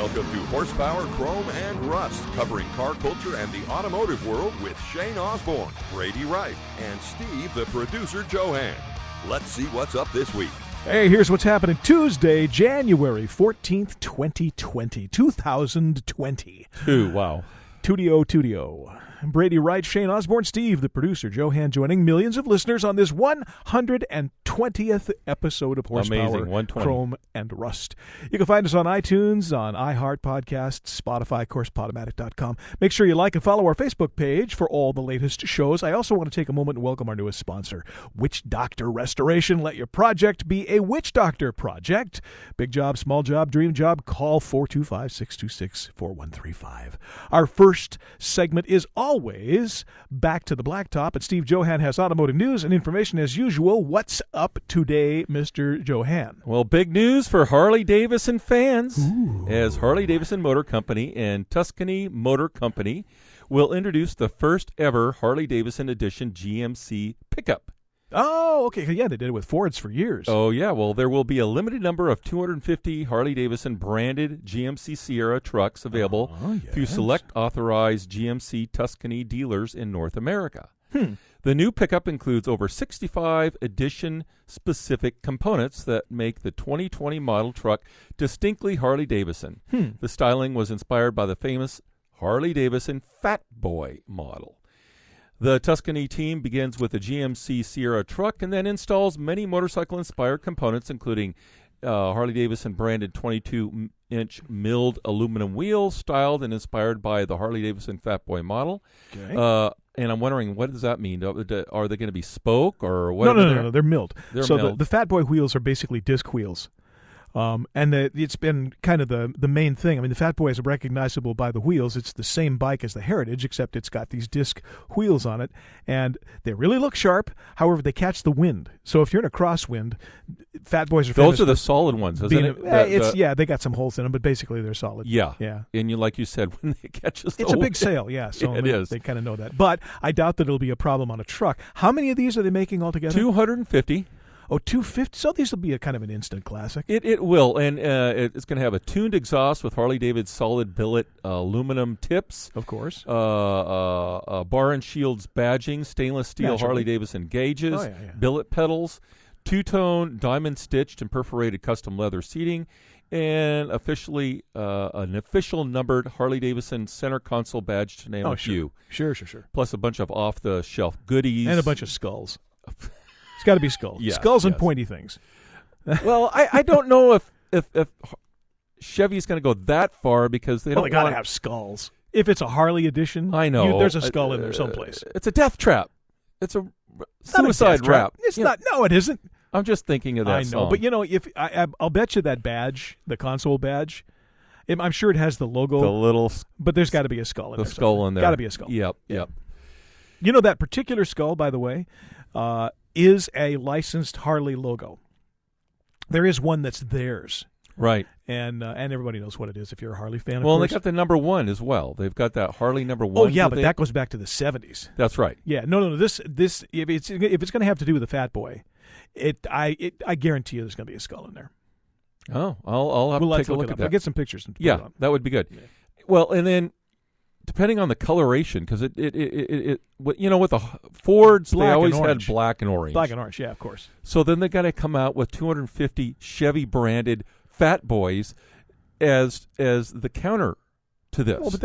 Welcome to Horsepower, Chrome, and Rust, covering car culture and the automotive world with Shane Osborne, Brady Wright, and Steve, the producer, Johan. Let's see what's up this week. Hey, here's what's happening Tuesday, January 14th, 2020. 2020. Wow. Tudio. Brady Wright, Shane Osborne, Steve, the producer, Johan, joining millions of listeners on this 120th episode of Horsepower, Amazing, 120. Chrome, and Rust. You can find us on iTunes, on iHeart Podcasts, Spotify, of course, Podomatic.com. Make sure you like and follow our Facebook page for all the latest shows. I also want to take a moment and welcome our newest sponsor, Witch Doctor Restoration. Let your project be a Witch Doctor project. Big job, small job, dream job, call 425-626-4135. Our first segment is always back to the blacktop, and Steve Johan has automotive news and information as usual. What's up today, Mr. Johan? Well, big news for Harley-Davidson fans, Ooh. as Harley-Davidson Motor Company and Tuscany Motor Company will introduce the first ever Harley-Davidson Edition GMC pickup. Oh, okay. Yeah, they did it with Fords for years. Oh, yeah. Well, there will be a limited number of 250 Harley-Davidson branded GMC Sierra trucks available through select authorized GMC Tuscany dealers in North America. The new pickup includes over 65 edition-specific components that make the 2020 model truck distinctly Harley-Davidson. The styling was inspired by the famous Harley-Davidson Fat Boy model. The Tuscany team begins with a GMC Sierra truck and then installs many motorcycle-inspired components, including Harley-Davidson branded 22-inch milled aluminum wheels, styled and inspired by the Harley-Davidson Fat Boy model. Okay. And I'm wondering, what does that mean? Are they going to be spoke or what? No. They're milled. They're milled. The Fat Boy wheels are basically disc wheels. And it's been kind of the main thing. I mean, the Fat Boy is recognizable by the wheels. It's the same bike as the Heritage, except it's got these disc wheels on it, and they really look sharp. However, they catch the wind. So if you're in a crosswind, Fat Boys are famous. Those are the solid ones, isn't it? They got some holes in them, but basically they're solid. Yeah. And like you said, when it catches the it's a big wind. sale, yeah. So it is. They kind of know that. But I doubt that it'll be a problem on a truck. How many of these are they making altogether? 250. Oh, 250. So these will be a kind of an instant classic. It will, and it's going to have a tuned exhaust with Harley-Davidson solid billet aluminum tips. Of course. Bar and shields badging, stainless steel Harley-Davidson gauges, billet pedals, two-tone diamond stitched and perforated custom leather seating, and officially an official numbered Harley-Davidson center console badge, to name a few. Sure. Plus a bunch of off-the-shelf goodies. And a bunch of skulls. It's got to be skulls. Yes, skulls and pointy things. Well, I don't know if Chevy's going to go that far because they got to have skulls. If it's a Harley edition, I know there's a skull in there someplace. It's a death trap. It's a suicide trap. It's not. No, it isn't. I'm just thinking of that. I know, song. but if I'll bet you that badge, the console badge, I'm sure it has the logo, the little, but there's got to be a skull in there. The skull in there. Got to be a skull. Yep. You know that particular skull, by the way, is a licensed Harley logo. There is one that's theirs. Right. And everybody knows what it is if you're a Harley fan. Well, of course. they got the number one as well. They've got that Harley number one. Oh yeah, but that goes back to the 70s. That's right. Yeah. No. This if it's going to have to do with the Fat Boy, I guarantee you there's going to be a skull in there. Oh, I'll have to take a look at that. I'll get some pictures. And yeah, that would be good. Yeah. Well, and then depending on the coloration, because with the Fords, they always had black and orange. Black and orange, yeah, of course. So then they got to come out with 250 Chevy branded Fat Boys as the counter to this. Well, but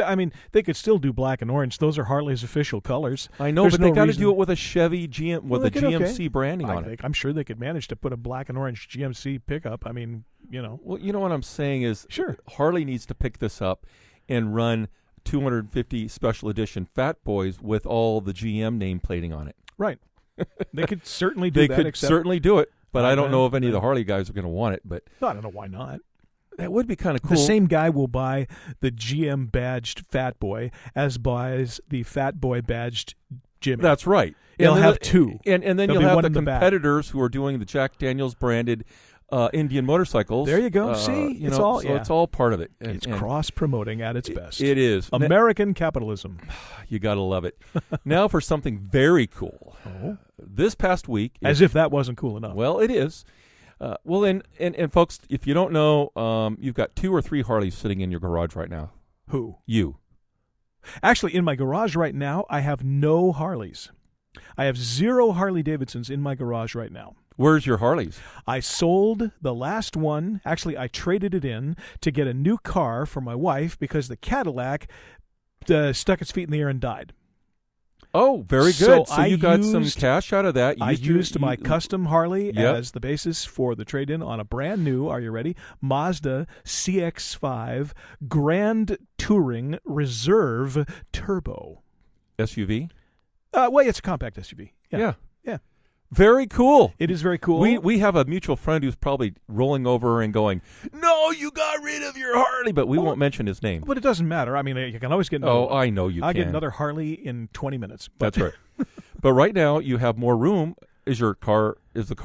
they could still do black and orange. Those are Harley's official colors. I know, but they got to do it with a Chevy GMC branding on it. I'm sure they could manage to put a black and orange GMC pickup. Well, you know what I'm saying is, sure, Harley needs to pick this up and run 250 special edition Fat Boys with all the GM nameplating on it. Right. They could certainly do that. They could certainly do it, but I don't know if any of the Harley guys are going to want it. But no, I don't know why not. That would be kind of cool. The same guy will buy the GM badged Fat Boy as buys the Fat Boy badged Jimmy. That's right. He'll have two. And then you'll have the competitors who are doing the Jack Daniels branded Indian motorcycles. There you go. See, it's all part of it. It's cross-promoting at its best. It is. American capitalism. You got to love it. Now for something very cool. Oh. This past week. As if that wasn't cool enough. Well, it is. Well, and folks, if you don't know, you've got 2 or 3 Harleys sitting in your garage right now. Who? You. Actually, in my garage right now, I have no Harleys. I have 0 Harley-Davidsons in my garage right now. Where's your Harleys? I sold the last one. Actually, I traded it in to get a new car for my wife because the Cadillac stuck its feet in the air and died. Oh, very good. So you got some used- cash out of that. I used my custom Harley Yep. as the basis for the trade-in on a brand new, are you ready, Mazda CX-5 Grand Touring Reserve Turbo. SUV? Well, it's a compact SUV. Yeah. Very cool. It is very cool. We have a mutual friend who's probably rolling over and going, "No, you got rid of your Harley," but we won't mention his name. But it doesn't matter. I mean, you can always get another one. I know you I'll can. get another Harley in 20 minutes. That's right. But right now you have more room. Is the car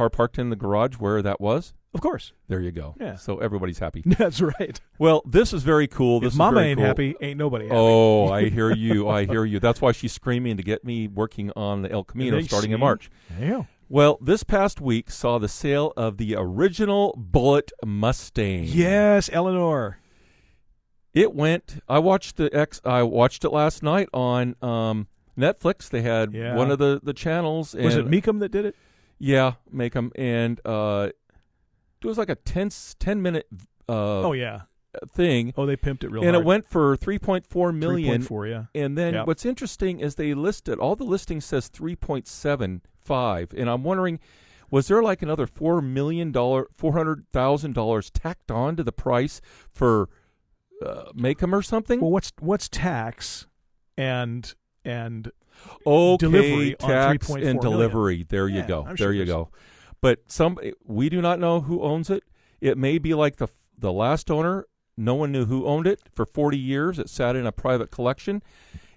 parked in the garage where that was? Of course. There you go. Yeah. So everybody's happy. That's right. Well, this is very cool. This If is Mama very ain't cool. happy, ain't nobody happy. Oh, I hear you. I hear you. That's why she's screaming to get me working on the El Camino starting in March. There you go. Well, this past week saw the sale of the original Bullitt Mustang. Yes, Eleanor. It went. I watched it last night on Netflix. They had one of the channels. And, Was it Meekum that did it? Yeah, make them. And it was like a 10-minute thing. Oh, they pimped it real and hard. it went for $3.4 million. 3.4, yeah. And then Yep. what's interesting is they listed, all the listing says $3.75. And I'm wondering, was there like another $400,000 tacked on to the price for make 'em or something? Well, what's tax and okay, delivery on tax 3.4 and delivery. million? There you Yeah, go. I'm There sure you there's- go. But we do not know who owns it. It may be like the last owner. No one knew who owned it for 40 years. It sat in a private collection.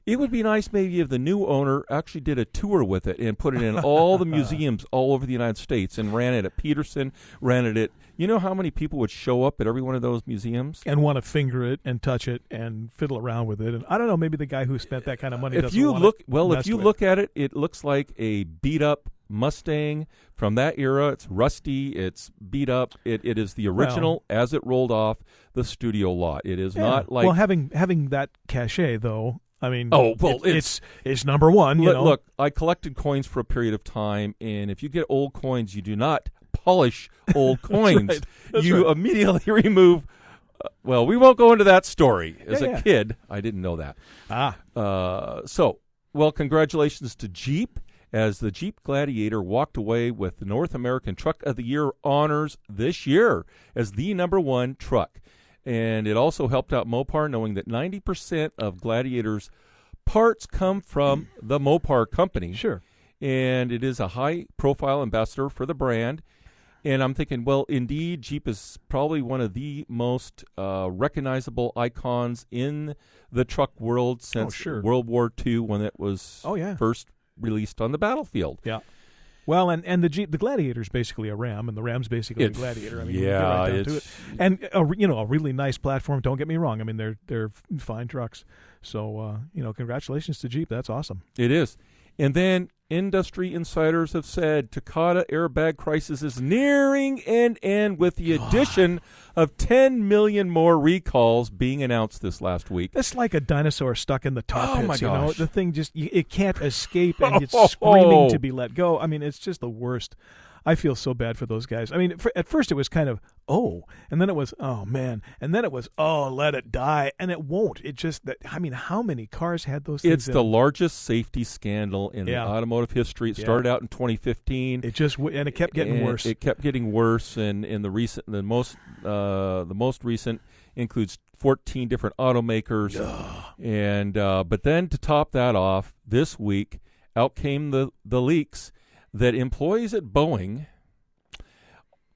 It would be nice maybe if the new owner actually did a tour with it and put it in all the museums all over the United States and ran it at Peterson, ran it at, you know how many people would show up at every one of those museums? and want to finger it and touch it and fiddle around with it. And I don't know, maybe the guy who spent that kind of money If doesn't you want look, it well, if messed you with. look at it, it looks like a beat up Mustang from that era. It's rusty. It's beat up. It is the original as it rolled off the studio lot. It is not like having that cachet though. I mean, it's number one. You know, Look, I collected coins for a period of time, and if you get old coins, you do not polish old coins. right. That's You right. immediately remove. Well, we won't go into that story. As Yeah. a kid, I didn't know that. Congratulations to Jeep, as the Jeep Gladiator walked away with the North American Truck of the Year honors this year as the #1 truck. And it also helped out Mopar, knowing that 90% of Gladiator's parts come from the Mopar company. Sure. And it is a high-profile ambassador for the brand. And I'm thinking, well, indeed, Jeep is probably one of the most recognizable icons in the truck world since World War II, when it was first released on the battlefield. Yeah. Well, and the Gladiator's basically a Ram, and the Ram's basically a Gladiator. I mean, you get right down to it. And a really nice platform. Don't get me wrong. I mean, they're fine trucks. So congratulations to Jeep. That's awesome. It is. And then industry insiders have said Takata airbag crisis is nearing an end, with the addition of 10 million more recalls being announced this last week. It's like a dinosaur stuck in the tar pits. My you know, gosh. the thing just it can't escape, and it's screaming to be let go. I mean, it's just the worst. I feel so bad for those guys. I mean, at first it was kind of, and then it was, oh, man. And then it was, let it die. And it won't. It just, how many cars had those things It's the largest safety scandal in the automotive history. It started out in 2015. It just, and it kept getting worse. It kept getting worse. And in the most recent includes 14 different automakers. And, but then to top that off, this week, out came the leaks that employees at Boeing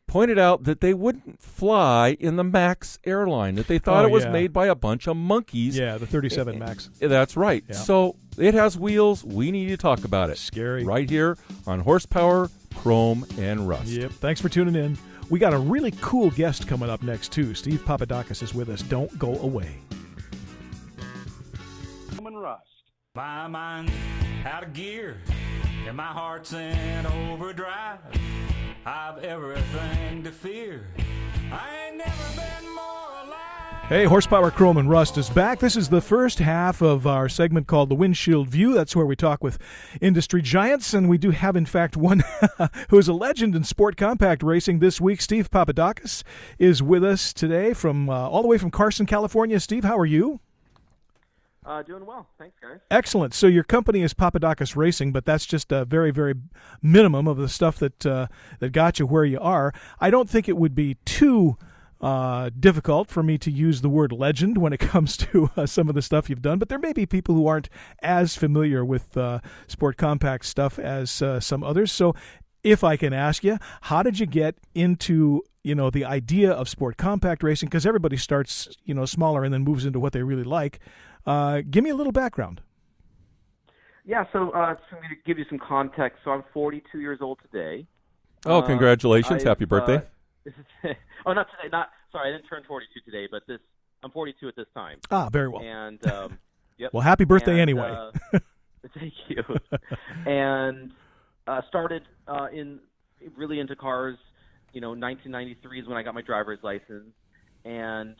pointed out that they wouldn't fly in the MAX airline, that they thought it was made by a bunch of monkeys. Yeah, the 37 MAX. That's right. Yeah. So it has wheels. We need to talk about it. Scary. Right here on Horsepower, Chrome, and Rust. Yep. Thanks for tuning in. We got a really cool guest coming up next, too. Steve Papadakis is with us. Don't go away. Chrome and Rust. My mind's out of gear, and my heart's in overdrive. I've everything to fear. I ain't never been more alive. Hey, Horsepower, Chrome, and Rust is back. This is the first half of our segment called The Windshield View. That's where we talk with industry giants, and we do have, in fact, one who is a legend in sport compact racing this week. Steve Papadakis is with us today from all the way from Carson, California. Steve, how are you? Doing well. Thanks, guys. Excellent. So your company is Papadakis Racing, but that's just a very, very minimum of the stuff that got you where you are. I don't think it would be too difficult for me to use the word legend when it comes to some of the stuff you've done, but there may be people who aren't as familiar with sport compact stuff as some others. So if I can ask you, how did you get into the idea of sport compact racing? Because everybody starts smaller and then moves into what they really like. Give me a little background. Yeah, so to give you some context, so I'm 42 years old today. Oh, congratulations. Happy birthday. Not today. Sorry, I didn't turn 42 today, but I'm 42 at this time. Ah, very well. And, yep. Well, happy birthday anyway. Thank you. And started really into cars. 1993 is when I got my driver's license. And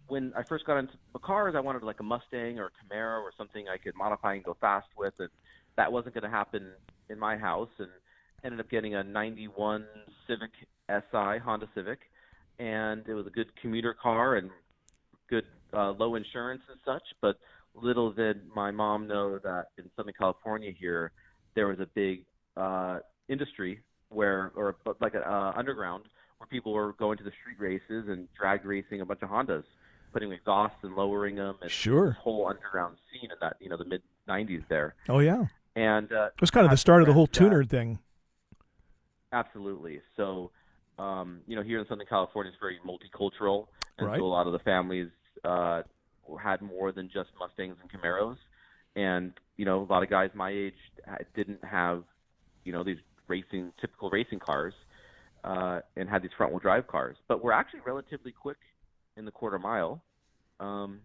when I first got into cars, I wanted like a Mustang or a Camaro or something I could modify and go fast with, and that wasn't going to happen in my house. And ended up getting a 91 Civic SI, Honda Civic, and it was a good commuter car and good low insurance and such. But little did my mom know that in Southern California here, there was a big industry underground, where people were going to the street races and drag racing a bunch of Hondas, putting exhausts and lowering them, and sure, this whole underground scene in that the mid '90s there. Oh yeah, and it was kind of the start of the whole tuner thing. Absolutely. So, here in Southern California, it's very multicultural, and right. So a lot of the families had more than just Mustangs and Camaros, and a lot of guys my age didn't have these typical racing cars. And had these front-wheel drive cars, but we're actually relatively quick in the quarter mile, and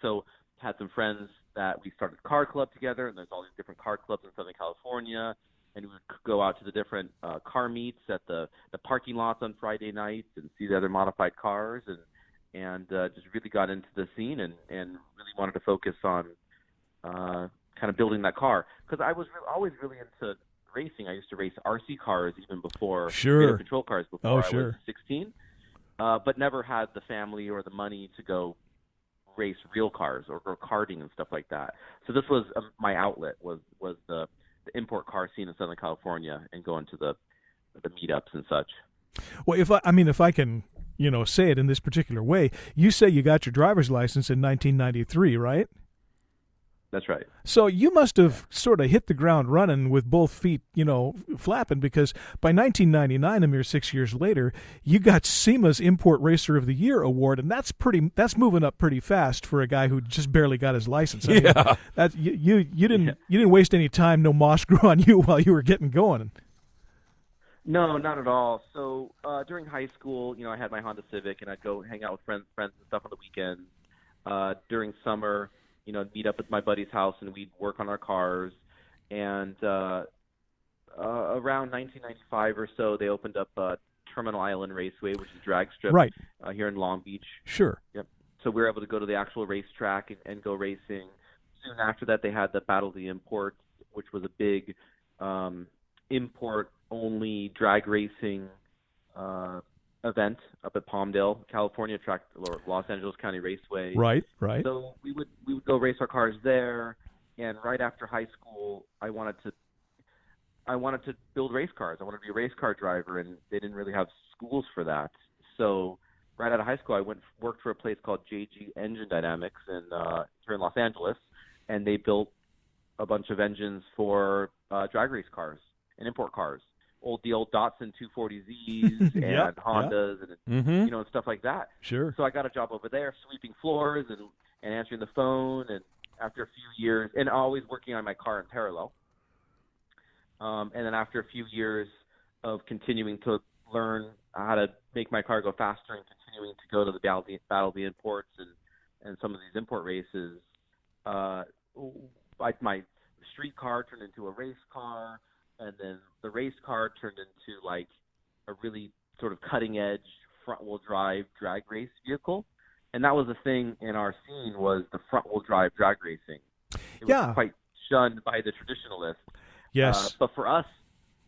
so had some friends that we started a car club together, and there's all these different car clubs in Southern California, and we would go out to the different car meets at the parking lots on Friday nights and see the other modified cars, and just really got into the scene and really wanted to focus on kind of building that car, because I was always really into racing. I used to race RC cars even before radio control cars before I was 16, but never had the family or the money to go race real cars or go karting and stuff like that. So this was my outlet was the import car scene in Southern California and going to the meetups and such. Well, if I can say it in this particular way, you say you got your driver's license in 1993, right? That's right. So you must have sort of hit the ground running with both feet, flapping, because by 1999, a mere 6 years later, you got SEMA's Import Racer of the Year award, and that's moving up pretty fast for a guy who just barely got his license. I mean, you didn't waste any time. No moss grew on you while you were getting going. No, not at all. So during high school, I had my Honda Civic, and I'd go hang out with friends and stuff on the weekends. During summer, meet up at my buddy's house and we'd work on our cars. And around 1995 or so, they opened up Terminal Island Raceway, which is a drag strip right. Here in Long Beach. Sure. Yep. So we were able to go to the actual racetrack and go racing. Soon after that, they had the Battle of the Imports, which was a big import-only drag racing event up at Palmdale, California, track or Los Angeles County Raceway. Right. So we would go race our cars there, and right after high school, I wanted to build race cars. I wanted to be a race car driver, and they didn't really have schools for that. So right out of high school, I worked for a place called JG Engine Dynamics here in Los Angeles, and they built a bunch of engines for drag race cars and import cars. The old Datsun 240Zs and Hondas and and stuff like that. Sure. So I got a job over there sweeping floors and answering the phone, and after a few years, and always working on my car in parallel. And then after a few years of continuing to learn how to make my car go faster and continuing to go to the Battle of the Imports and some of these import races, my street car turned into a race car. and then the race car turned into like a really sort of cutting edge front wheel drive drag race vehicle. And that was the thing in our scene, was the front wheel drive drag racing. It was quite shunned by the traditionalists. Yes. But for us,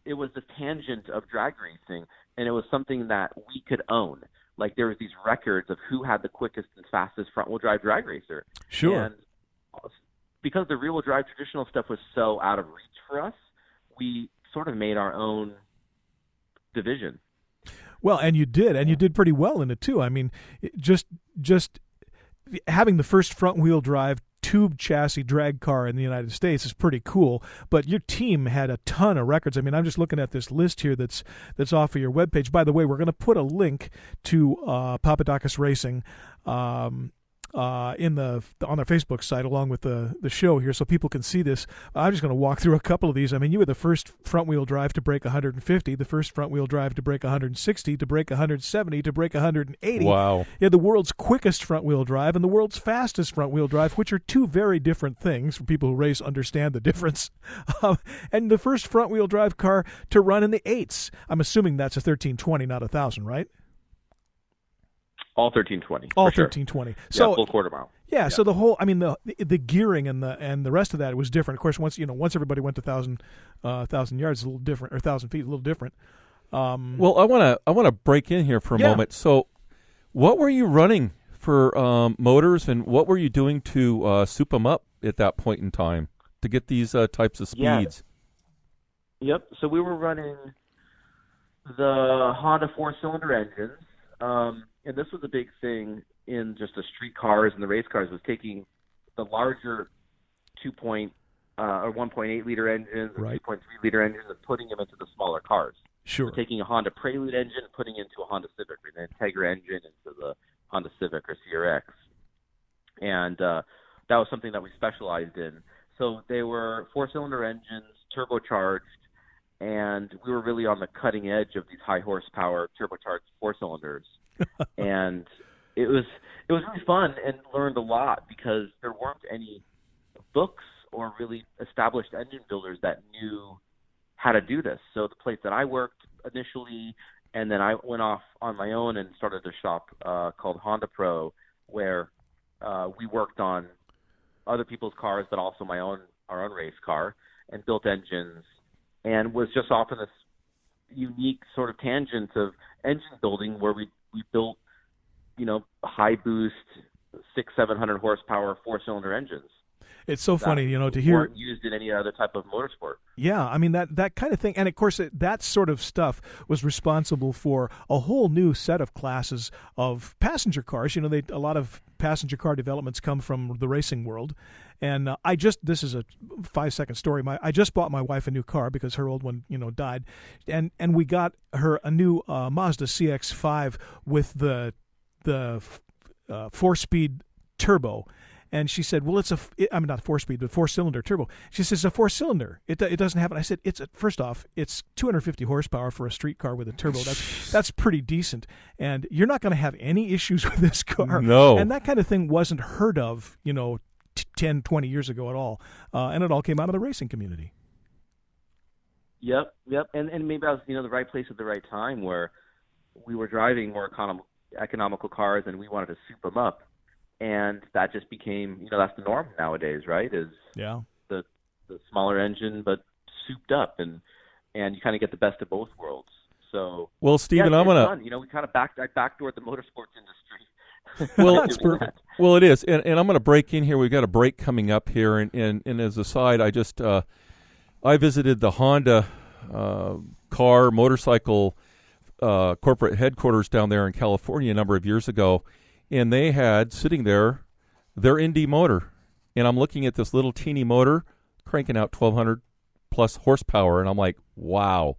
it was the tangent of drag racing, and it was something that we could own. Like, there was these records of who had the quickest and fastest front wheel drive drag racer. Sure. And because the rear wheel drive traditional stuff was so out of reach for us, we sort of made our own division. Well, and you did pretty well in it too. I mean, just having the first front wheel drive tube chassis drag car in the United States is pretty cool, but your team had a ton of records. I mean, I'm just looking at this list here that's off of your webpage. By the way, we're going to put a link to Papadakis Racing on their Facebook site along with the show here, so people can see this. I'm just going to walk through a couple of these. I mean, you were the first front wheel drive to break 150, the first front wheel drive to break 160, to break 170, to break 180. Wow. Yeah, the world's quickest front wheel drive and the world's fastest front wheel drive, which are two very different things. For people who race, understand the difference. And the first front wheel drive car to run in the 8s. I'm assuming that's a 1320, not 1,000, right? All 1320. All for sure. 1320. Yeah, So full quarter mile. Yeah, so the whole, I mean, the gearing and the rest of that was different. Of course, once everybody went to 1,000 yards, it's a little different, or 1,000 feet, a little different. Well, I want to break in here for a moment. So, what were you running for motors, and what were you doing to soup them up at that point in time to get these types of speeds? Yep. So we were running the Honda 4-cylinder engines. And this was a big thing in just the street cars and the race cars, was taking the larger 2.0 or 1.8 liter engines, or 2.3 liter engines, and putting them into the smaller cars. Sure. So taking a Honda Prelude engine and putting it into a Honda Civic, or an Integra engine into the Honda Civic or CRX. And that was something that we specialized in. So they were 4-cylinder engines, turbocharged, and we were really on the cutting edge of these high horsepower turbocharged 4-cylinders. And it was really fun, and learned a lot, because there weren't any books or really established engine builders that knew how to do this. So the place that I worked initially, and then I went off on my own and started a shop called Honda Pro, where we worked on other people's cars, but also our own race car, and built engines, and was just off in this unique sort of tangent of engine building, where we built, high boost 600-700 horsepower 4-cylinder engines. It's so funny, to hear, weren't used in any other type of motorsport. Yeah, I mean, that kind of thing. And of course, that sort of stuff was responsible for a whole new set of classes of passenger cars. A lot of passenger car developments come from the racing world. And this is a 5-second story. I just bought my wife a new car because her old one, died. And we got her a new Mazda CX-5 with the 4-speed turbo. And she said, well, I'm not 4-speed, but 4-cylinder turbo. She says, a 4-cylinder. It doesn't have it. I said, first off, it's 250 horsepower for a street car with a turbo. That's pretty decent. And you're not going to have any issues with this car. No. And that kind of thing wasn't heard of, 10, 20 years ago at all. And it all came out of the racing community. Yep. And maybe I was, the right place at the right time, where we were driving more economical cars, and we wanted to soup them up. And that just became, that's the norm nowadays, right? Is the smaller engine, but souped up, and you kind of get the best of both worlds. So, well, Stephen, I'm gonna, we kind of backdoored the motorsports industry. Well, that's perfect. Well, it is, and I'm going to break in here. We've got a break coming up here, and as a side, I just I visited the Honda motorcycle corporate headquarters down there in California a number of years ago. And they had sitting there their Indy motor. And I'm looking at this little teeny motor cranking out 1,200 plus horsepower. And I'm like, wow,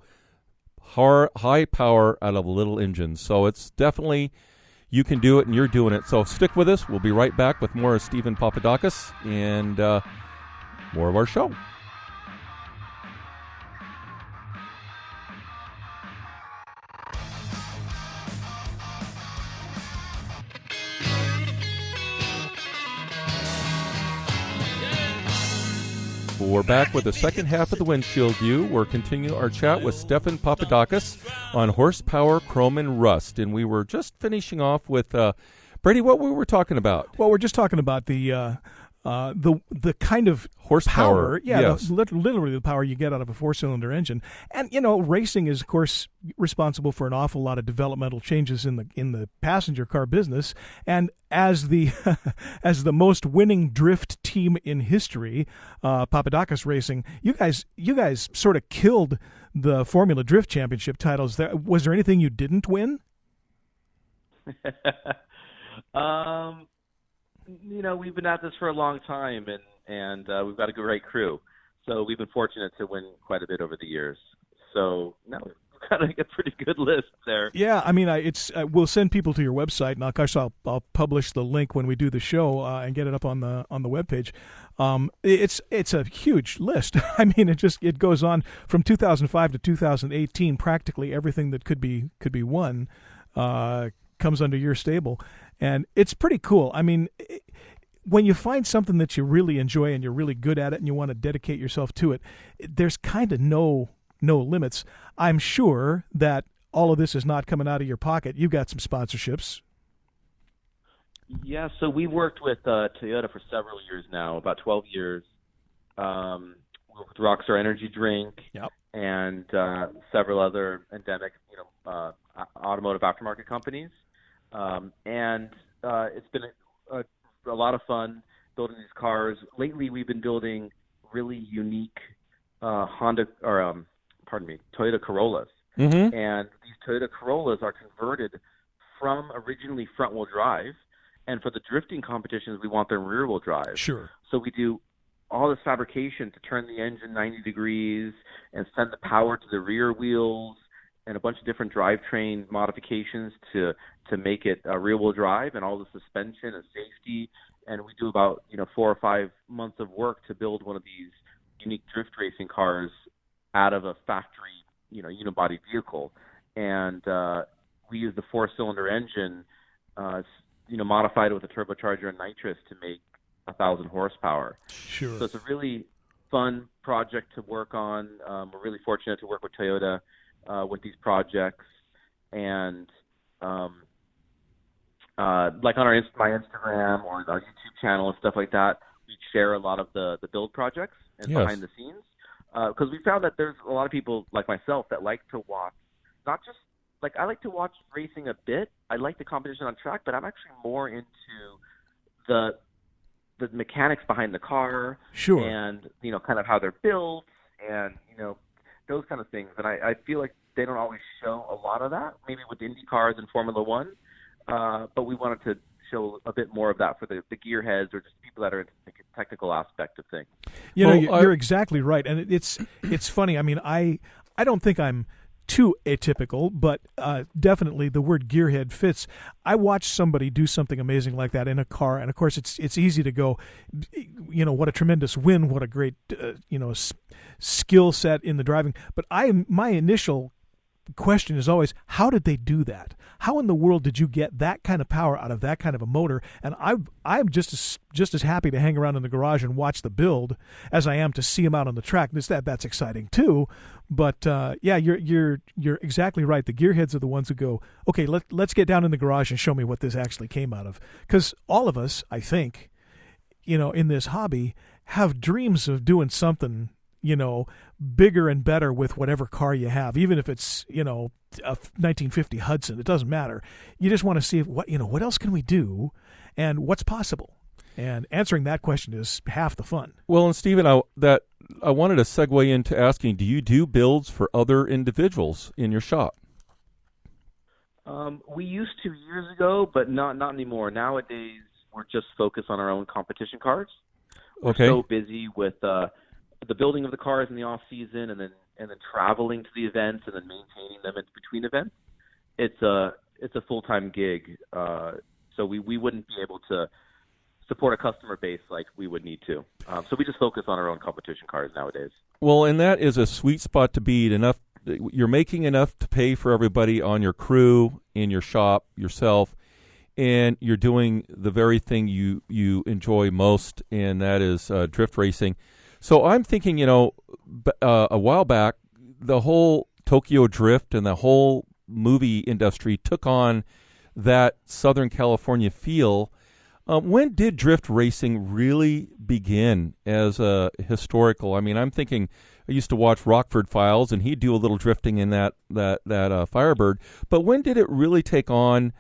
high power out of a little engine. So it's definitely, you can do it, and you're doing it. So stick with us. We'll be right back with more of Stephen Papadakis and more of our show. we're back with the second half of the Windshield View. We're continuing our chat with Stefan Papadakis on horsepower, chrome, and rust. And we were just finishing off with, Brady, what we were talking about? Well, we're just talking about the kind of horsepower, power, yes. literally the power you get out of a four-cylinder engine. And racing is, of course, responsible for an awful lot of developmental changes in the passenger car business. And as the as the most winning drift team in history, Papadakis Racing, you guys sort of killed the Formula Drift Championship titles. Was there anything you didn't win? We've been at this for a long time, and we've got a great crew. So we've been fortunate to win quite a bit over the years. So we've got a pretty good list there. Yeah, I mean, we'll send people to your website, and I'll publish the link when we do the show and get it up on the webpage. It's a huge list. I mean, it goes on from 2005 to 2018. Practically everything that could be won comes under your stable. And it's pretty cool. I mean, when you find something that you really enjoy and you're really good at it and you want to dedicate yourself to it, there's kind of no limits. I'm sure that all of this is not coming out of your pocket. You've got some sponsorships. Yeah, so we worked with Toyota for several years now, about 12 years. We worked with Rockstar Energy Drink, yep, and several other endemic, automotive aftermarket companies. And it's been a lot of fun building these cars. Lately, we've been building really unique Toyota Corollas. Mm-hmm. And these Toyota Corollas are converted from originally front-wheel drive, and for the drifting competitions, we want them rear-wheel drive. Sure. So we do all this fabrication to turn the engine 90 degrees and send the power to the rear wheels, and a bunch of different drivetrain modifications to make it rear-wheel drive, and all the suspension and safety. And we do about 4 or 5 months of work to build one of these unique drift racing cars out of a factory, unibody vehicle. And we use the 4-cylinder engine, modified with a turbocharger and nitrous to make 1,000 horsepower. Sure. So it's a really fun project to work on. We're really fortunate to work with Toyota with these projects, and like on my Instagram or our YouTube channel and stuff like that, we share a lot of the build projects and yes, behind the scenes, because we found that there's a lot of people like myself that like to watch, not just like I like to watch racing a bit. I like the competition on track, but I'm actually more into the mechanics behind the car, sure, and kind of how they're built, and those kind of things. And I feel like they don't always show a lot of that, maybe with Indy cars and Formula One. But we wanted to show a bit more of that for the gearheads or just people that are into the technical aspect of things. You're exactly right. And it's funny. I mean, I don't think I'm too atypical, but definitely the word gearhead fits. I watched somebody do something amazing like that in a car, and of course it's easy to go, what a tremendous win, what a great skill set in the driving. But my initial question is always, how did they do that? How in the world did you get that kind of power out of that kind of a motor? And I'm just as happy to hang around in the garage and watch the build as I am to see them out on the track. That's exciting too. But you're exactly right. The gearheads are the ones who go, okay, let's get down in the garage and show me what this actually came out of. Because all of us, I think, in this hobby, have dreams of doing something bigger and better with whatever car you have, even if it's, a 1950 Hudson. It doesn't matter. You just want to see what else can we do and what's possible. And answering that question is half the fun. Well, and Stephen, I wanted to segue into asking, do you do builds for other individuals in your shop? We used to years ago, but not anymore. Nowadays, we're just focused on our own competition cars. We're so busy with the building of the cars in the off season, and then traveling to the events, and then maintaining them in between events. It's a full-time gig, so we wouldn't be able to support a customer base like we would need to. So we just focus on our own competition cars nowadays. Well, and that is a sweet spot to be. You're making enough to pay for everybody on your crew, in your shop, yourself, and you're doing the very thing you enjoy most, and that is drift racing. So I'm thinking, a while back, the whole Tokyo Drift and the whole movie industry took on that Southern California feel. When did drift racing really begin as a historical? I mean, I'm thinking I used to watch Rockford Files, and he'd do a little drifting in that Firebird. But when did it really take on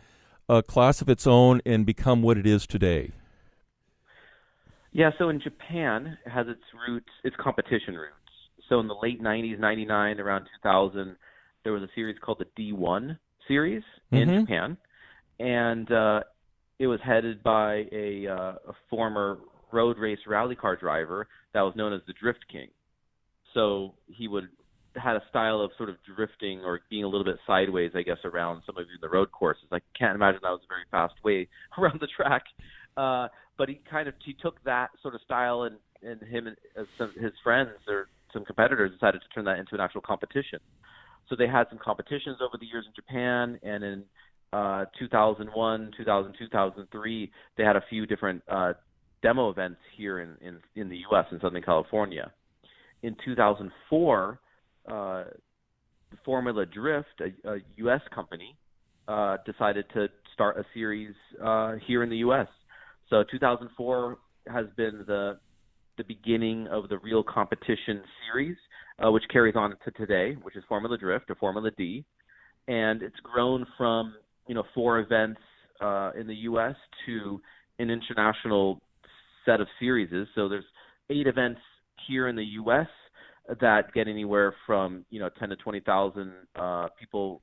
a class of its own and become what it is today? Yeah, so in Japan, it has its competition roots. So in the late 90s, 99, around 2000, there was a series called the D1 series in Japan. And it was headed by a former road race rally car driver that was known as the Drift King. So he had a style of sort of drifting or being a little bit sideways, I guess, around some of the road courses. I can't imagine that was a very fast way around the track. But he took that sort of style, and him and his friends or some competitors decided to turn that into an actual competition. So they had some competitions over the years in Japan, and in 2001, 2002, 2003, they had a few different demo events here in the U.S. in Southern California. In 2004, Formula Drift, a U.S. company, decided to start a series here in the U.S. So 2004 has been the beginning of the real competition series, which carries on to today, which is Formula Drift or Formula D. And it's grown from 4 events in the U.S. to an international set of series. So there's 8 events here in the U.S. that get anywhere from 10 to 20,000 people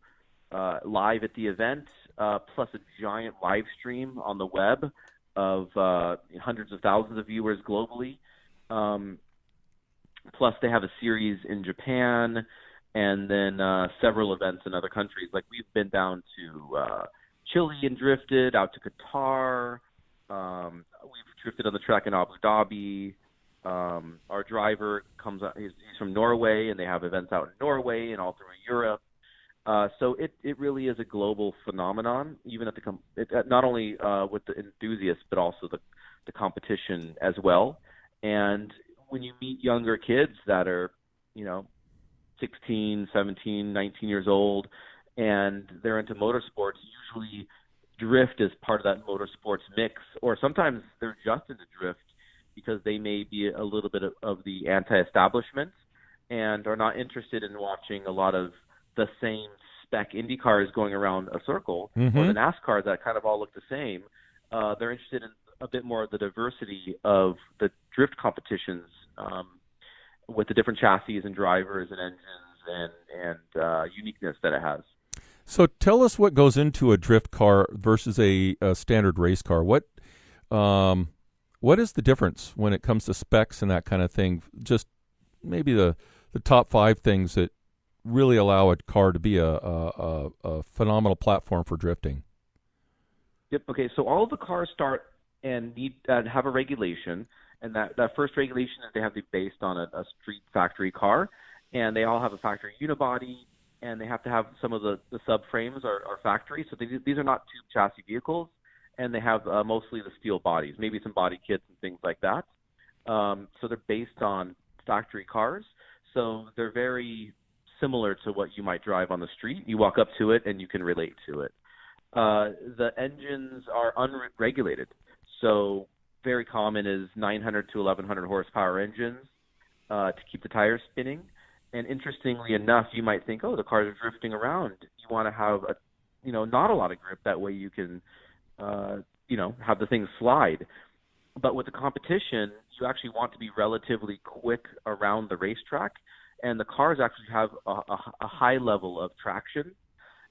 live at the event, plus a giant live stream on the web of hundreds of thousands of viewers globally. Plus they have a series in Japan, and then several events in other countries. Like we've been down to Chile and drifted, out to Qatar. We've drifted on the track in Abu Dhabi. Our driver comes out, he's from Norway, and they have events out in Norway and all through Europe. So it really is a global phenomenon, even at not only with the enthusiasts, but also the competition as well. And when you meet younger kids that are, 16, 17, 19 years old, and they're into motorsports, usually drift is part of that motorsports mix, or sometimes they're just into drift because they may be a little bit of the anti-establishment and are not interested in watching a lot of the same spec Indy cars going around a circle, or the NASCAR that kind of all look the same. They're interested in a bit more of the diversity of the drift competitions, with the different chassis and drivers and engines and uniqueness that it has. So tell us what goes into a drift car versus a standard race car. What is the difference when it comes to specs and that kind of thing? Just maybe the top 5 things that really allow a car to be a phenomenal platform for drifting. Yep. Okay. So all of the cars start and need have a regulation, and that first regulation is they have to be based on a street factory car, and they all have a factory unibody, and they have to have some of the subframes are factory. So these are not tube chassis vehicles, and they have mostly the steel bodies, maybe some body kits and things like that. So they're based on factory cars. So they're very similar to what you might drive on the street. You walk up to it and you can relate to it. The engines are unregulated. So very common is 900 to 1100 horsepower engines to keep the tires spinning. And interestingly enough, you might think, oh, the cars are drifting around. You want to have not a lot of grip. That way you can, have the things slide. But with the competition, you actually want to be relatively quick around the racetrack. And the cars actually have a high level of traction.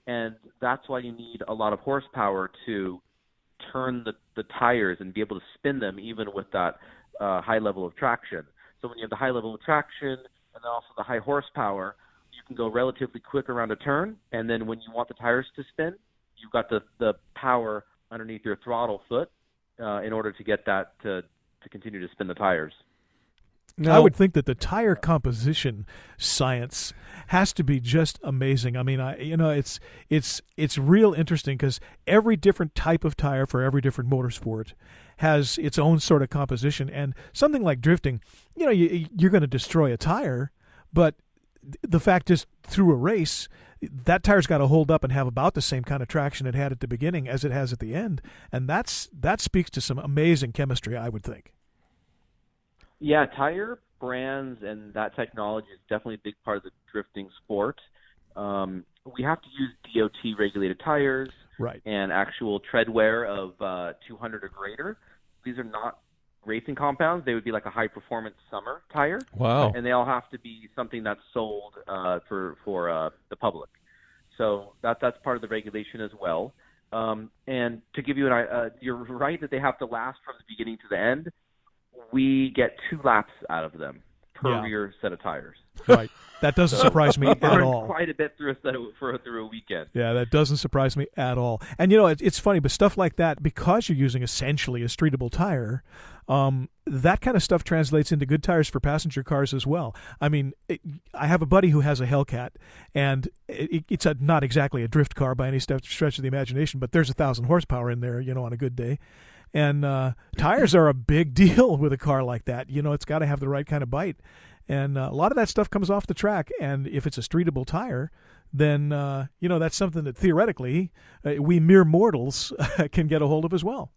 And that's why you need a lot of horsepower to turn the tires and be able to spin them even with that high level of traction. So when you have the high level of traction and then also the high horsepower, you can go relatively quick around a turn. And then when you want the tires to spin, you've got the power underneath your throttle foot in order to get that to continue to spin the tires. No. I would think that the tire composition science has to be just amazing. I mean, it's real interesting because every different type of tire for every different motorsport has its own sort of composition. And something like drifting, you're going to destroy a tire, but the fact is, through a race, that tire's got to hold up and have about the same kind of traction it had at the beginning as it has at the end, and that speaks to some amazing chemistry, I would think. Yeah, tire brands and that technology is definitely a big part of the drifting sport. We have to use DOT-regulated tires, right, and actual tread wear of 200 or greater. These are not racing compounds. They would be like a high-performance summer tire. Wow. And they all have to be something that's sold for the public. So that's part of the regulation as well. And to give you an idea, you're right that they have to last from the beginning to the end. We get 2 laps out of them per rear set of tires. Right. That doesn't surprise me at all. Quite a bit through a weekend. Yeah, that doesn't surprise me at all. And, it's funny, but stuff like that, because you're using essentially a streetable tire, that kind of stuff translates into good tires for passenger cars as well. I mean, I have a buddy who has a Hellcat, and it's not exactly a drift car by any stretch of the imagination, but there's 1,000 horsepower in there, on a good day. And tires are a big deal with a car like that. It's got to have the right kind of bite. And a lot of that stuff comes off the track. And if it's a streetable tire, then, that's something that theoretically we mere mortals can get a hold of as well.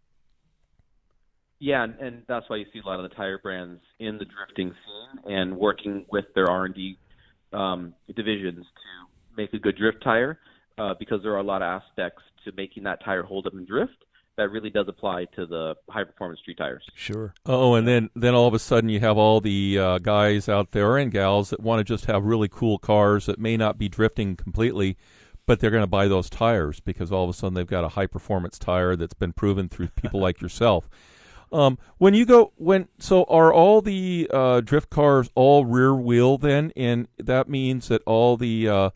Yeah, and that's why you see a lot of the tire brands in the drifting scene and working with their R&D divisions to make a good drift tire because there are a lot of aspects to making that tire hold up and drift that really does apply to the high-performance street tires. Sure. Oh, and then all of a sudden you have all the guys out there and gals that want to just have really cool cars that may not be drifting completely, but they're going to buy those tires because all of a sudden they've got a high-performance tire that's been proven through people like yourself. So are all the drift cars all rear wheel then? And that means that all the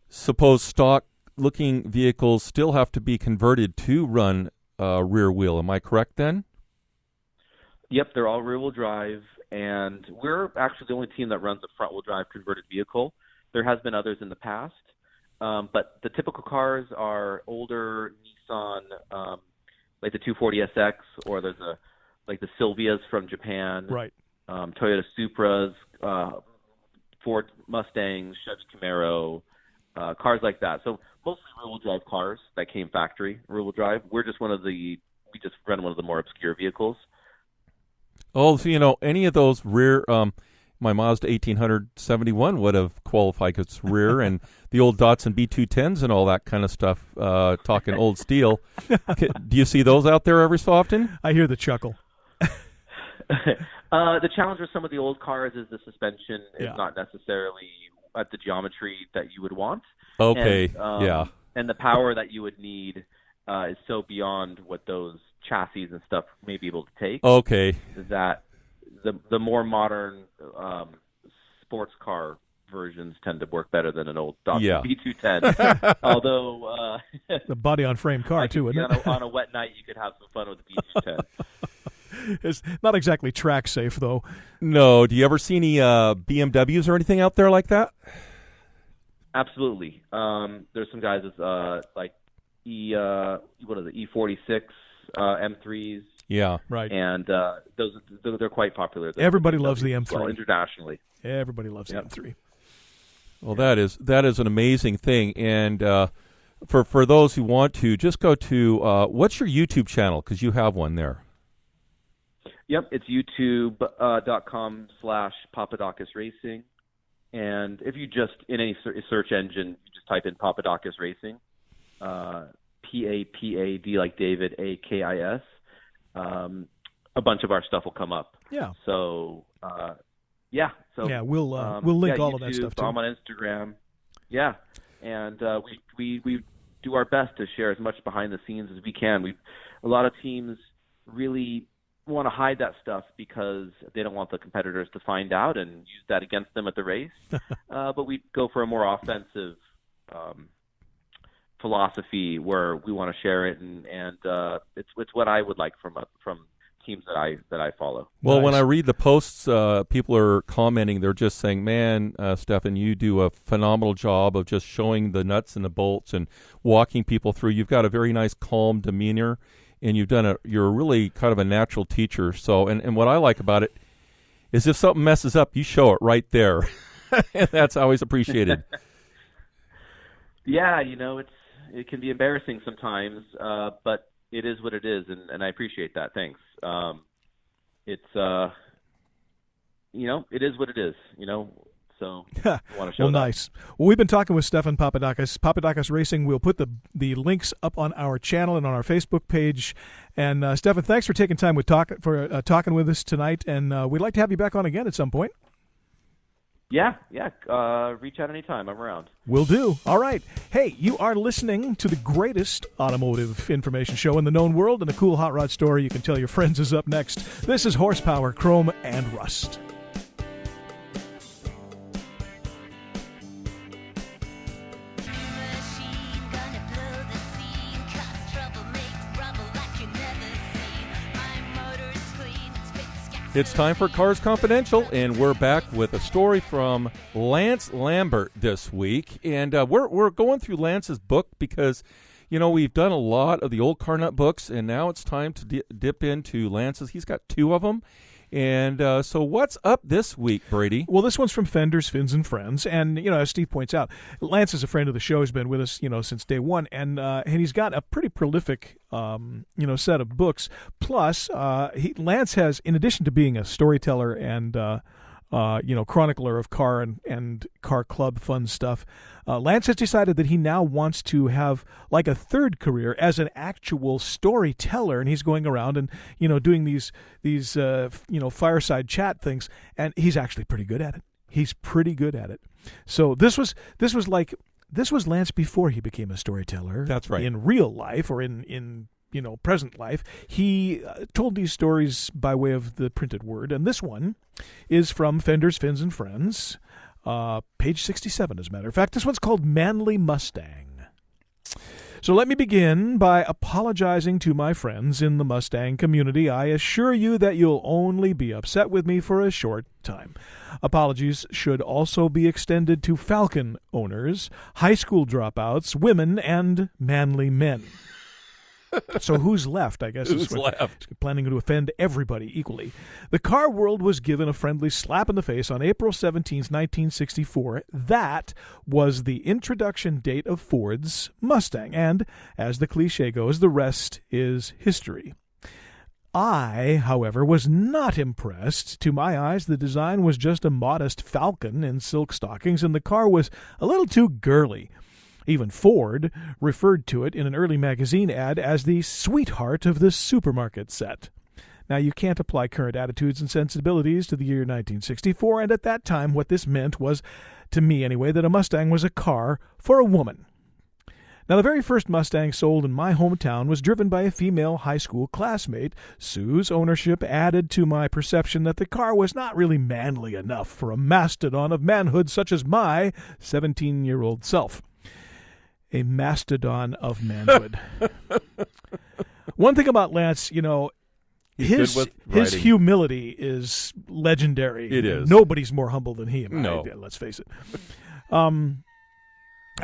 supposed stock looking vehicles still have to be converted to run rear wheel. Am I correct then? Yep, they're all rear wheel drive, and we're actually the only team that runs a front wheel drive converted vehicle. There has been others in the past, but the typical cars are older Nissan, like the 240SX, or there's like the Silvias from Japan, right? Toyota Supras, Ford Mustangs, Chevy Camaro, cars like that. So mostly rear-wheel drive cars that came factory rear-wheel drive. We just run one of the more obscure vehicles. Oh, so any of those rear, my Mazda 1871 would have qualified as rear, and the old Datsun B210s and all that kind of stuff. Talking old steel, do you see those out there every so often? I hear the chuckle. The challenge with some of the old cars is the suspension is not necessarily at the geometry that you would want. Okay, and the power that you would need is so beyond what those chassis and stuff may be able to take. Okay, that the more modern sports car versions tend to work better than an old Datsun B210. Although the body on frame car too, isn't it? On a wet night, you could have some fun with the B210. It's not exactly track safe though. No. Do you ever see any BMWs or anything out there like that? Absolutely. There's some guys with like E46 M3s. Yeah, right. And they're quite popular. Everybody loves the M3. Well, internationally. Everybody loves the M3. Well, that is an amazing thing. And for those who want to, just go to what's your YouTube channel? Because you have one there. Yep, it's youtube.com/Papadakis Racing. And if you just, in any search engine, you just type in Papadakis Racing, P-A-P-A-D like David, A-K-I-S, a bunch of our stuff will come up. Yeah. So, we'll link all YouTube, of that stuff too. I'm on Instagram. Yeah. And we do our best to share as much behind the scenes as we can. A lot of teams really want to hide that stuff because they don't want the competitors to find out and use that against them at the race. But we go for a more offensive philosophy where we want to share it, and it's what I would like from teams that I follow. Well, Nice. when I read the posts, people are commenting. They're just saying, "Man, Stefan, you do a phenomenal job of just showing the nuts and the bolts and walking people through. You've got a very nice, calm demeanor, and you're really kind of a natural teacher. So, and what I like about it is if something messes up, you show it right there, and that's always appreciated." Yeah, it can be embarrassing sometimes, but it is what it is, and I appreciate that. Thanks. It is what it is, so I want to show well, that. nice. Well, we've been talking with Stefan Papadakis, Papadakis Racing. We'll put the links up on our channel and on our Facebook page. And Stefan, thanks for taking time talking with us tonight, and we'd like to have you back on again at some point. Yeah. Reach out anytime. I'm around. Will do. All right. Hey, you are listening to the greatest automotive information show in the known world, and a cool hot rod story you can tell your friends is up next. This is Horsepower, Chrome, and Rust. It's time for Cars Confidential, and we're back with a story from Lance Lambert this week. And we're going through Lance's book because, we've done a lot of the old car nut books, and now it's time to dip into Lance's. He's got two of them. And so what's up this week, Brady? Well, this one's from Fenders, Fins, and Friends. And, as Steve points out, Lance is a friend of the show. He's been with us, since day one. And he's got a pretty prolific, set of books. Plus, Lance has, in addition to being a storyteller and, chronicler of car and car club fun stuff, Lance has decided that he now wants to have like a third career as an actual storyteller, and he's going around and doing these fireside chat things, and he's actually pretty good at it. He's pretty good at it. So this was Lance before he became a storyteller. That's right. In real life or in present life, he told these stories by way of the printed word, and this one is from Fenders, Fins, and Friends, page 67, as a matter of fact. This one's called Manly Mustang. So let me begin by apologizing to my friends in the Mustang community. I assure you that you'll only be upset with me for a short time. Apologies should also be extended to Falcon owners, high school dropouts, women, and manly men. So who's left, I guess. Who's left? Planning to offend everybody equally. The car world was given a friendly slap in the face on April 17, 1964. That was the introduction date of Ford's Mustang. And, as the cliche goes, the rest is history. I, however, was not impressed. To my eyes, the design was just a modest Falcon in silk stockings, and the car was a little too girly. Even Ford referred to it in an early magazine ad as the sweetheart of the supermarket set. Now, you can't apply current attitudes and sensibilities to the year 1964, and at that time what this meant was, to me anyway, that a Mustang was a car for a woman. Now, the very first Mustang sold in my hometown was driven by a female high school classmate. Sue's ownership added to my perception that the car was not really manly enough for a mastodon of manhood such as my 17-year-old self. A mastodon of manhood. One thing about Lance, his humility is legendary. It is. Nobody's more humble than he. No. Let's face it. A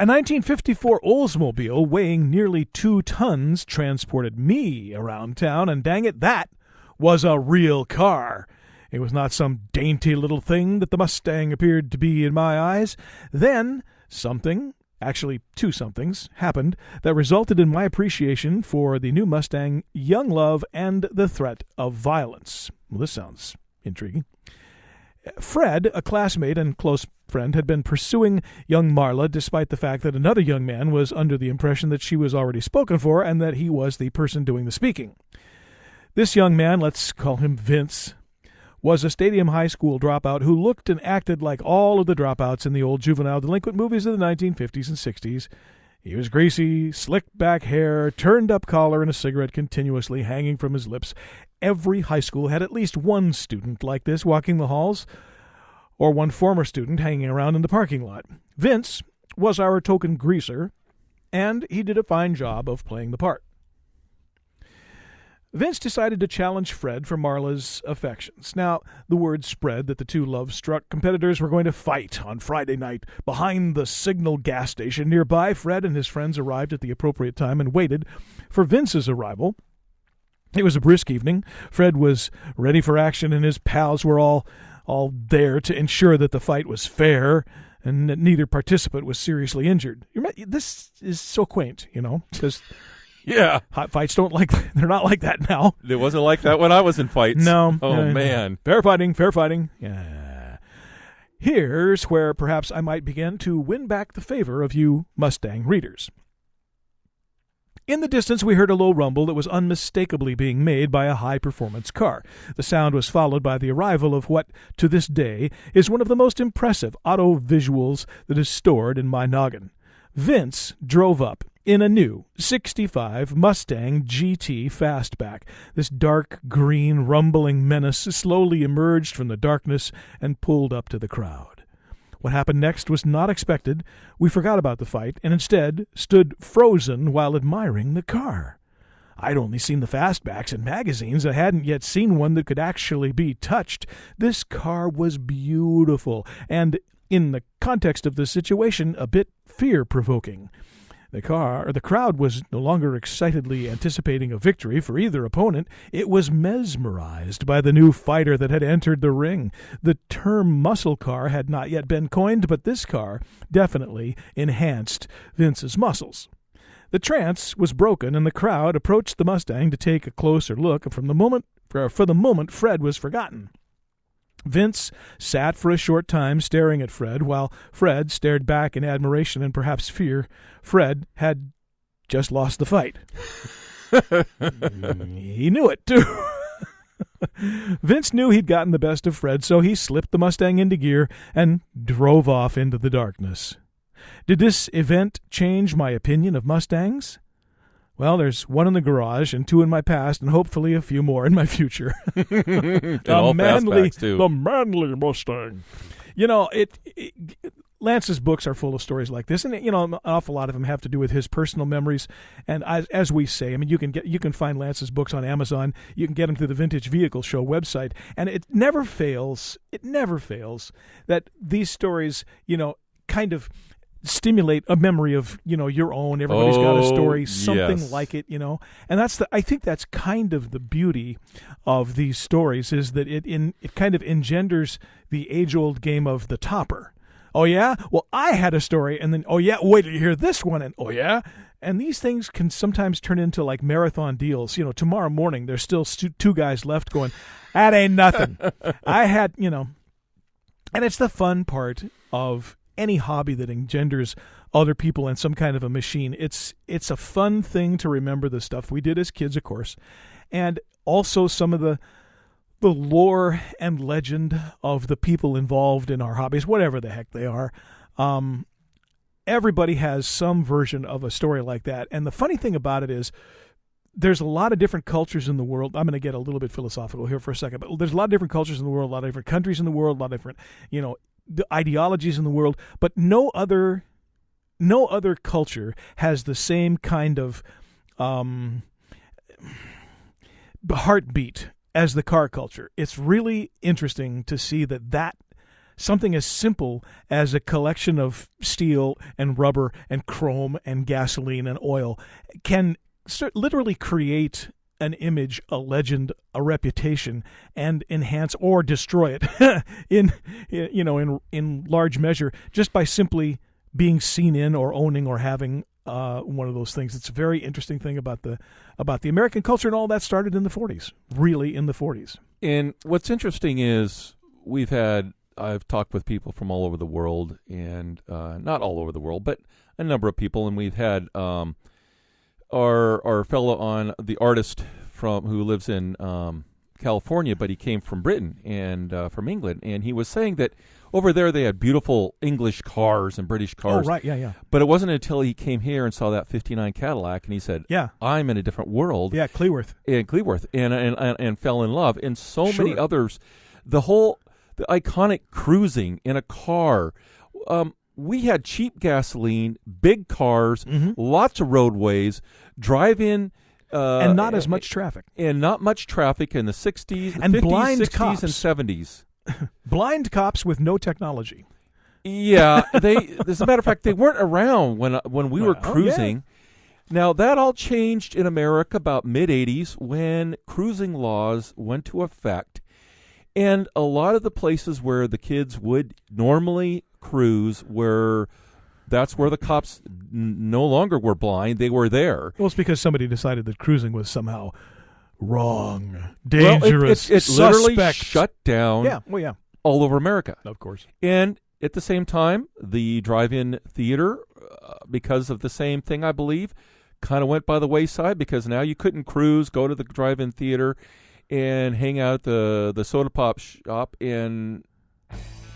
1954 Oldsmobile weighing nearly 2 tons transported me around town, and dang it, that was a real car. It was not some dainty little thing that the Mustang appeared to be in my eyes. Then something, actually two somethings, happened that resulted in my appreciation for the new Mustang, young love, and the threat of violence. Well, this sounds intriguing. Fred, a classmate and close friend, had been pursuing young Marla despite the fact that another young man was under the impression that she was already spoken for and that he was the person doing the speaking. This young man, let's call him Vince, was a Stadium High School dropout who looked and acted like all of the dropouts in the old juvenile delinquent movies of the 1950s and 60s. He was greasy, slicked back hair, turned-up collar, and a cigarette continuously hanging from his lips. Every high school had at least one student like this walking the halls, or one former student hanging around in the parking lot. Vince was our token greaser, and he did a fine job of playing the part. Vince decided to challenge Fred for Marla's affections. Now, the word spread that the two love-struck competitors were going to fight on Friday night behind the Signal gas station nearby. Fred and his friends arrived at the appropriate time and waited for Vince's arrival. It was a brisk evening. Fred was ready for action, and his pals were all there to ensure that the fight was fair and that neither participant was seriously injured. This is so quaint, because Yeah. hot fights they're not like that now. It wasn't like that when I was in fights. No. Oh, man. Fair fighting. Yeah. Here's where perhaps I might begin to win back the favor of you Mustang readers. In the distance, we heard a low rumble that was unmistakably being made by a high-performance car. The sound was followed by the arrival of what, to this day, is one of the most impressive auto visuals that is stored in my noggin. Vince drove up in a new 65 Mustang GT Fastback. This dark green rumbling menace slowly emerged from the darkness and pulled up to the crowd. What happened next was not expected. We forgot about the fight and instead stood frozen while admiring the car. I'd only seen the Fastbacks in magazines. I hadn't yet seen one that could actually be touched. This car was beautiful and, in the context of the situation, a bit fear-provoking. The crowd was no longer excitedly anticipating a victory for either opponent. It was mesmerized by the new fighter that had entered the ring. The term muscle car had not yet been coined, but this car definitely enhanced Vince's muscles. The trance was broken, and the crowd approached the Mustang to take a closer look, and for the moment, Fred was forgotten. Vince sat for a short time staring at Fred, while Fred stared back in admiration and perhaps fear. Fred had just lost the fight. He knew it, too. Vince knew he'd gotten the best of Fred, so he slipped the Mustang into gear and drove off into the darkness. Did this event change my opinion of Mustangs? Well, there's one in the garage and two in my past and hopefully a few more in my future. all fastbacks, too. The manly Mustang. Lance's books are full of stories like this, and an awful lot of them have to do with his personal memories. And as we say, you can find Lance's books on Amazon. You can get them through the Vintage Vehicle Show website, and it never fails that these stories, kind of stimulate a memory of your own. Everybody's got a story, something like it, and I think that's kind of the beauty of these stories, is that it kind of engenders the age-old game of the topper. Oh yeah, well I had a story, and then oh yeah, wait till you hear this one, and oh yeah, and these things can sometimes turn into like marathon deals. Tomorrow morning there's still two guys left going, that ain't nothing. I had and it's the fun part of any hobby that engenders other people and some kind of a machine. It's a fun thing to remember the stuff we did as kids, of course, and also some of the lore and legend of the people involved in our hobbies, whatever the heck they are. Everybody has some version of a story like that, and the funny thing about it is there's a lot of different cultures in the world. I'm going to get a little bit philosophical here for a second, but there's a lot of different cultures in the world, a lot of different countries in the world, a lot of different, the ideologies in the world, but no other culture has the same kind of heartbeat as the car culture. It's really interesting to see that something as simple as a collection of steel and rubber and chrome and gasoline and oil can literally create an image, a legend, a reputation, and enhance or destroy it in large measure just by simply being seen in or owning or having one of those things. It's a very interesting thing about the American culture, and all that started in the 40s, really in the 40s. And what's interesting is I've talked with people from all over the world, and not all over the world, but a number of people, and we've had our fellow on the artist who lives in California, but he came from Britain and from England, and he was saying that over there they had beautiful English cars and British cars. Oh, right, yeah. But it wasn't until he came here and saw that '59 Cadillac, and he said, "Yeah, I'm in a different world." Yeah, Cleworth, and fell in love. And so Sure. many others, the iconic cruising in a car. We had cheap gasoline, big cars, lots of roadways, drive-in and not as much traffic. And not much traffic in the 60s, and 50s, blind 60s, cops. and 70s. Blind cops with no technology. Yeah, as a matter of fact, they weren't around when we were cruising. Yeah. Now, that all changed in America about mid-'80s when cruising laws went to effect. And a lot of the places where the kids would normally cruise that's where the cops no longer were blind. They were there. Well, it's because somebody decided that cruising was somehow wrong, dangerous, It literally suspect. shut down all over America. Of course. And at the same time, the drive-in theater, because of the same thing, I believe, kind of went by the wayside because now you couldn't cruise, go to the drive-in theater, and hang out at the soda pop shop, and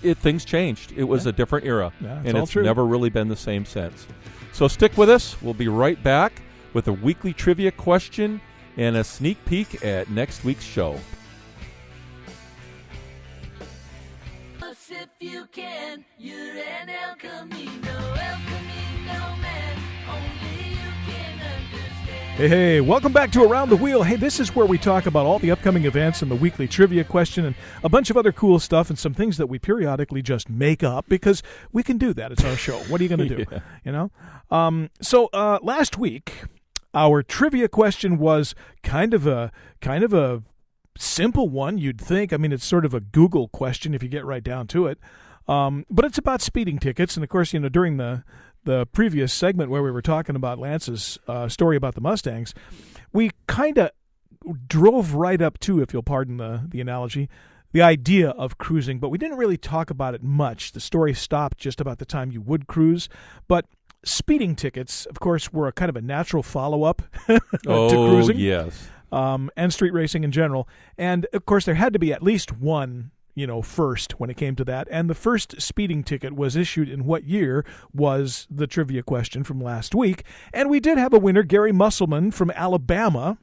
things changed. It was a different era, and it's never really been the same since. So stick with us. We'll be right back with a weekly trivia question and a sneak peek at next week's show. If you can, you're an El Camino man, only you can understand. Hey, welcome back to Around the Wheel. Hey, this is where we talk about all the upcoming events and the weekly trivia question and a bunch of other cool stuff and some things that we periodically just make up because we can do that. It's our show. What are you going to do? You know? So last week, our trivia question was kind of a simple one, you'd think. I mean, it's sort of a Google question if you get right down to it. But it's about speeding tickets. And, of course, during the previous segment where we were talking about Lance's story about the Mustangs, we kind of drove right up to, if you'll pardon the analogy, the idea of cruising. But we didn't really talk about it much. The story stopped just about the time you would cruise. But speeding tickets, of course, were a kind of a natural follow-up to cruising. Yes. And street racing in general. And, of course, there had to be at least one, first when it came to that. And the first speeding ticket was issued in what year was the trivia question from last week. And we did have a winner, Gary Musselman from Alabama.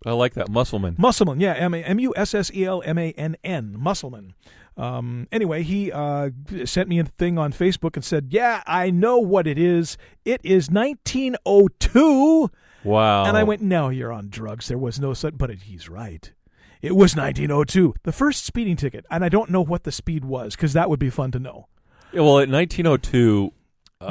I like that, Musselman. Musselman, yeah, Musselmann, Musselman. Anyway, he sent me a thing on Facebook and said, yeah, I know what it is. It is 1902. Wow. And I went, no, you're on drugs. There was no such, but he's right. It was 1902, the first speeding ticket. And I don't know what the speed was because that would be fun to know. Yeah, well, at 1902...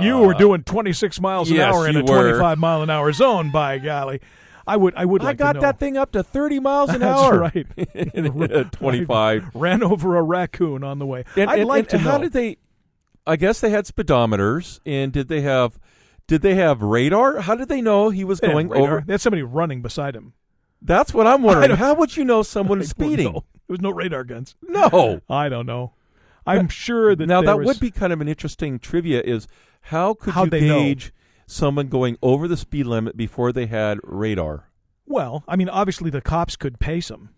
you were doing 26 miles an hour in a 25-mile-an-hour zone, by golly. I would like to know. I got that thing up to 30 miles an That's hour. right. 25. Ran over a raccoon on the way. I'd like to know. How did they... I guess they had speedometers, and did they have radar? How did they know he was going over? They had somebody running beside him. That's what I'm wondering. How would you know someone is speeding? There was no radar guns. No. I don't know. I'm sure that would be kind of an interesting trivia is how'd you gauge someone going over the speed limit before they had radar? Well, I mean, obviously the cops could pace them.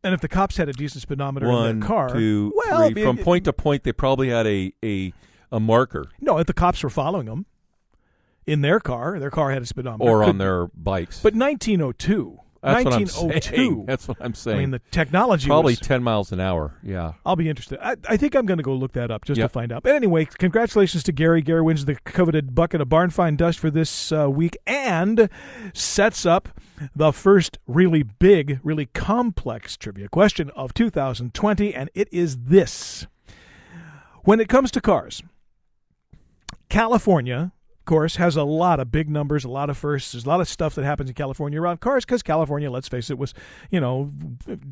And if the cops had a decent speedometer in their car... 1, 2, 3. From point to point, they probably had a marker. No, if the cops were following them in their car had a speedometer. Or on their bikes. But 1902... That's 1902. That's what I'm saying. I mean, the technology probably was 10 miles an hour. Yeah. I'll be interested. I think I'm going to go look that up just to find out. But anyway, congratulations to Gary. Gary wins the coveted bucket of barn find dust for this week and sets up the first really big, really complex trivia question of 2020, and it is this. When it comes to cars, California, of course, has a lot of big numbers, a lot of firsts. There's a lot of stuff that happens in California around cars because California, let's face it, was,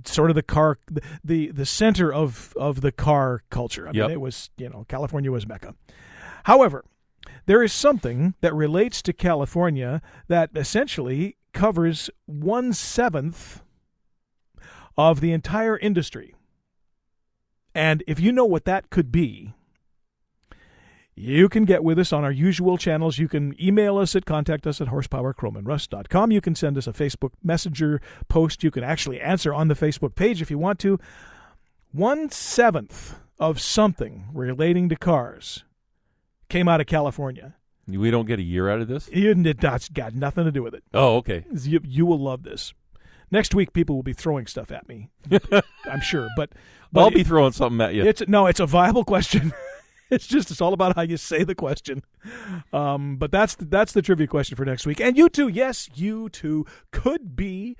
sort of the car, the center of the car culture. I mean, it was, California was Mecca. However, there is something that relates to California that essentially covers 1/7 of the entire industry. And if you know what that could be, you can get with us on our usual channels. You can email us contact us at horsepowerchromeandrust.com. You can send us a Facebook Messenger post. You can actually answer on the Facebook page if you want to. 1/7 of something relating to cars came out of California. We don't get a year out of this? That's got nothing to do with it. Oh, okay. You will love this. Next week, people will be throwing stuff at me, I'm sure. But I'll be throwing something at you. It's a viable question. It's all about how you say the question. But that's the trivia question for next week. And you too, yes, you too could be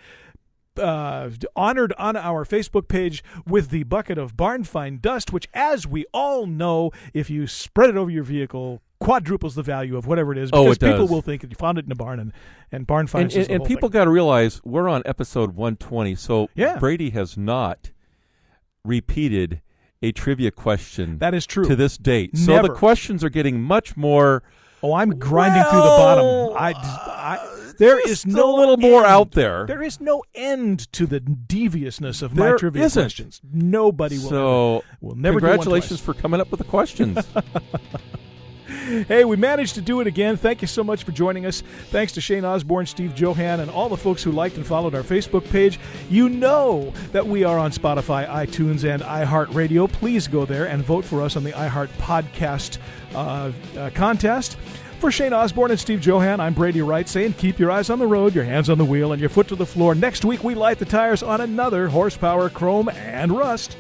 honored on our Facebook page with the bucket of barn find dust, which, as we all know, if you spread it over your vehicle, quadruples the value of whatever it is, because it does. people will think that you found it in a barn, and barn finds is the and whole people thing. got to realize we're on episode 120, so Yeah. Brady has not repeated a trivia question. That is true. To this date. So Never. the questions are getting much more. Oh, I'm grinding through the bottom. There is just no a little more end. out there. There is no end to the deviousness of my There trivia isn't. questions. Nobody will. So will never. congratulations do one for coming up with the questions. twice. Hey, we managed to do it again. Thank you so much for joining us. Thanks to Shane Osborne, Steve Johann, and all the folks who liked and followed our Facebook page. You know that we are on Spotify, iTunes, and iHeartRadio. Please go there and vote for us on the iHeart Podcast contest. For Shane Osborne and Steve Johann, I'm Brady Wright saying keep your eyes on the road, your hands on the wheel, and your foot to the floor. Next week, we light the tires on another horsepower, chrome, and rust.